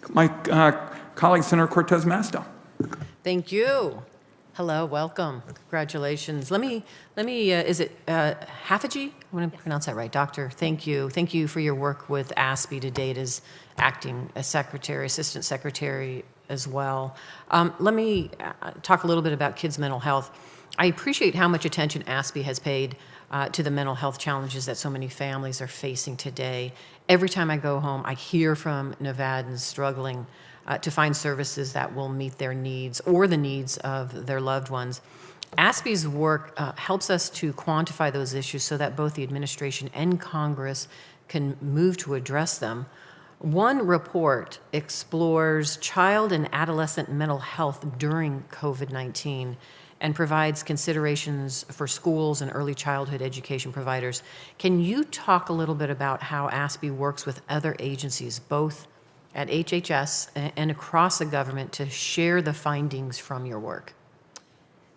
my colleague, Senator Cortez Masto. Thank you. Hello, welcome. Congratulations. Let me. Is it Haffiji? I want to pronounce that right, Doctor. Thank you. Thank you for your work with ASPE to date as acting secretary, assistant secretary as well. Let me talk a little bit about kids' mental health. I appreciate how much attention ASPE has paid to the mental health challenges that so many families are facing today. Every time I go home, I hear from Nevadans struggling to find services that will meet their needs or the needs of their loved ones. ASPE's work helps us to quantify those issues so that both the administration and Congress can move to address them. One report explores child and adolescent mental health during COVID-19 and provides considerations for schools and early childhood education providers. Can you talk a little bit about how ASPE works with other agencies, both at HHS and across the government, to share the findings from your work?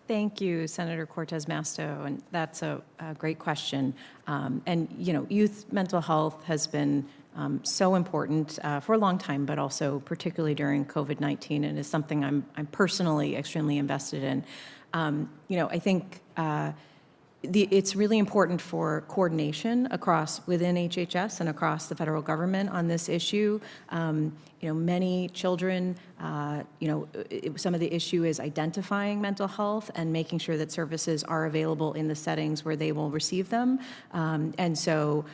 Thank you, Senator Cortez Masto, and that's a great question. And youth mental health has been so important for a long time, but also particularly during COVID-19, and is something I'm personally extremely invested in. I think it's really important for coordination within HHS and across the federal government on this issue. Many children, some of the issue is identifying mental health and making sure that services are available in the settings where they will receive them. And so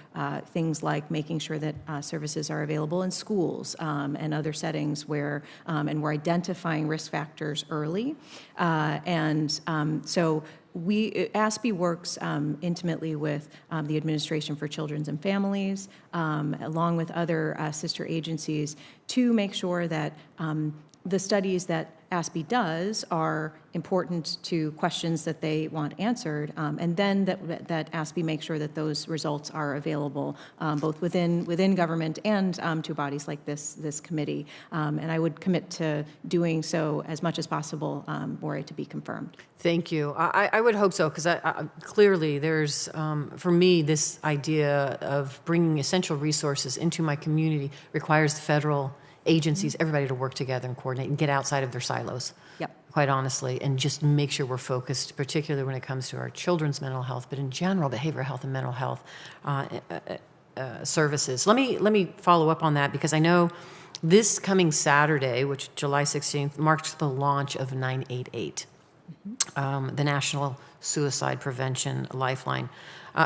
things like making sure that services are available in schools and other settings where, and we're identifying risk factors early. So ASPE works intimately with the Administration for Children and Families, along with other sister agencies, to make sure that the studies that ASPE does are important to questions that they want answered, and then that ASPE makes sure that those results are available both within government and to bodies like this committee. And I would commit to doing so as much as possible were it to be confirmed. Thank you. I would hope so, because clearly there's, for me, this idea of bringing essential resources into my community requires the federal agencies, everybody to work together and coordinate and get outside of their silos, quite honestly, and just make sure we're focused, particularly when it comes to our children's mental health, but in general, behavioral health and mental health services. Let me follow up on that, because I know this coming Saturday, which July 16th, marks the launch of 988, the National Suicide Prevention Lifeline.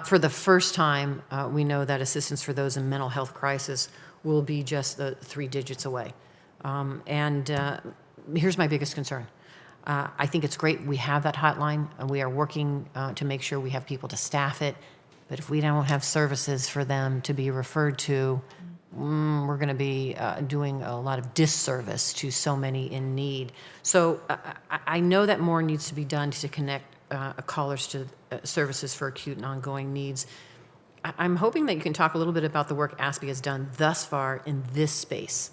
For the first time, we know that assistance for those in mental health crisis will be just the 3 digits away. Here's my biggest concern. I think it's great we have that hotline, and we are working to make sure we have people to staff it. But if we don't have services for them to be referred to, we're going to be doing a lot of disservice to so many in need. So I know that more needs to be done to connect callers to services for acute and ongoing needs. I'm hoping that you can talk a little bit about the work ASPE has done thus far in this space.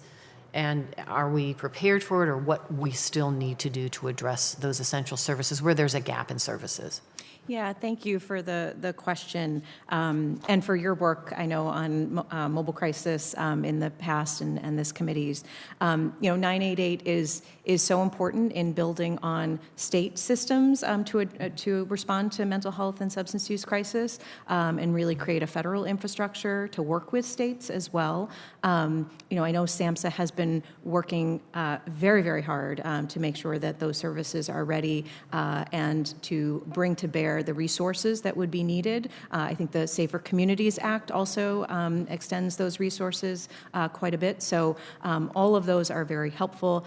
And are we prepared for it, or what we still need to do to address those essential services where there's a gap in services? Yeah, thank you for the question and for your work, I know, on mobile crisis in the past and this committee's. 988 is so important in building on state systems to respond to mental health and substance use crisis, and really create a federal infrastructure to work with states as well. I know SAMHSA has been working very, very hard to make sure that those services are ready and to bring to bear the resources that would be needed. I think the Safer Communities Act also extends those resources quite a bit. So all of those are very helpful.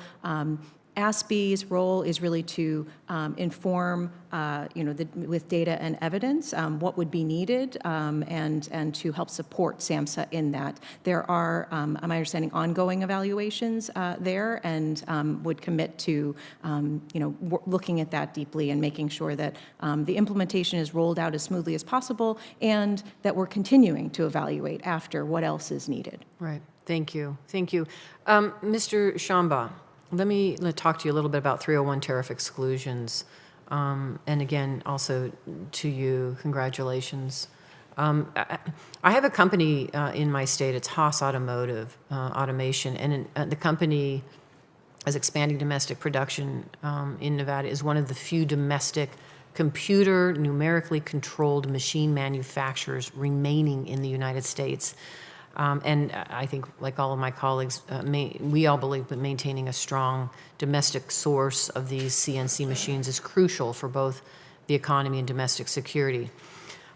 ASPE's role is really to inform, with data and evidence, what would be needed, and to help support SAMHSA in that. There are, my understanding, ongoing evaluations there, and would commit to, looking at that deeply and making sure that the implementation is rolled out as smoothly as possible, and that we're continuing to evaluate after what else is needed. Right. Thank you. Thank you. Mr. Shamba, let me talk to you a little bit about 301 tariff exclusions. And again, also to you, congratulations I have a company in my state, it's Haas Automotive Automation, and the company is expanding domestic production in Nevada, is one of the few domestic computer numerically controlled machine manufacturers remaining in the United States. And I think, like all of my colleagues, we all believe that maintaining a strong domestic source of these CNC machines is crucial for both the economy and domestic security.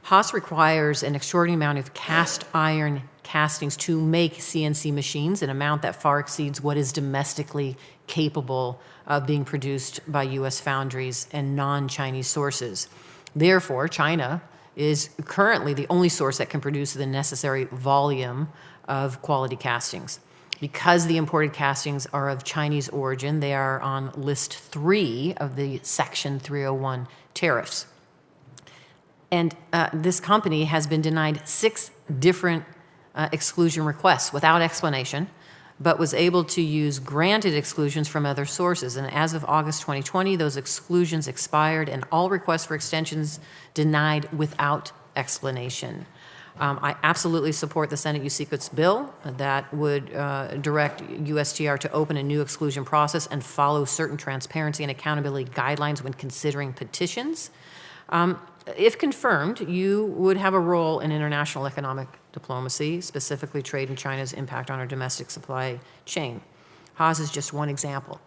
Haas requires an extraordinary amount of cast iron castings to make CNC machines, an amount that far exceeds what is domestically capable of being produced by U.S. foundries and non-Chinese sources. Therefore, China is currently the only source that can produce the necessary volume of quality castings. Because the imported castings are of Chinese origin, they are on list 3 of the Section 301 tariffs. And this company has been denied 6 different exclusion requests without explanation, but was able to use granted exclusions from other sources. And as of August 2020, those exclusions expired and all requests for extensions denied without explanation. I absolutely support the Senate USECOT's bill that would direct USTR to open a new exclusion process and follow certain transparency and accountability guidelines when considering petitions. If confirmed, you would have a role in international economic diplomacy, specifically trade and China's impact on our domestic supply chain. Haas is just one example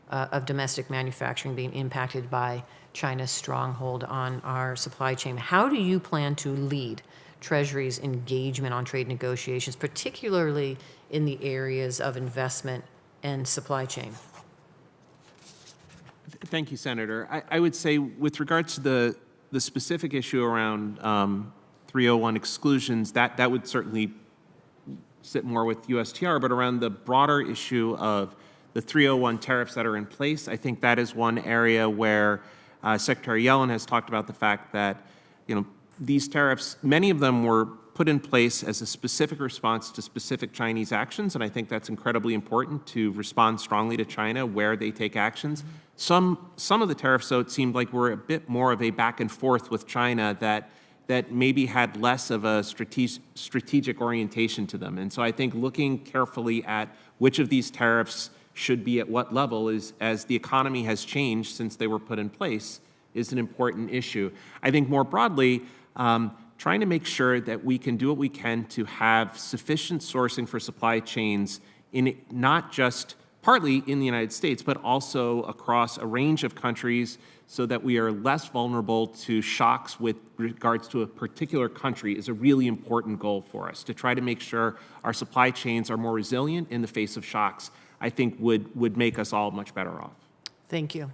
of domestic manufacturing being impacted by China's stronghold on our supply chain. How do you plan to lead Treasury's engagement on trade negotiations, particularly in the areas of investment and supply chain? Thank you, Senator. I would say with regards to the specific issue around 301 exclusions, that would certainly sit more with USTR, but around the broader issue of the 301 tariffs that are in place, I think that is one area where Secretary Yellen has talked about the fact that, these tariffs, many of them were put in place as a specific response to specific Chinese actions, and I think that's incredibly important to respond strongly to China where they take actions. Some of the tariffs, though, it seemed like were a bit more of a back and forth with China that maybe had less of a strategic orientation to them. And so I think looking carefully at which of these tariffs should be at what level is, as the economy has changed since they were put in place, is an important issue. I think more broadly, trying to make sure that we can do what we can to have sufficient sourcing for supply chains in not just partly in the United States, but also across a range of countries so that we are less vulnerable to shocks with regards to a particular country is a really important goal for us. To try to make sure our supply chains are more resilient in the face of shocks, I think would make us all much better off. Thank you.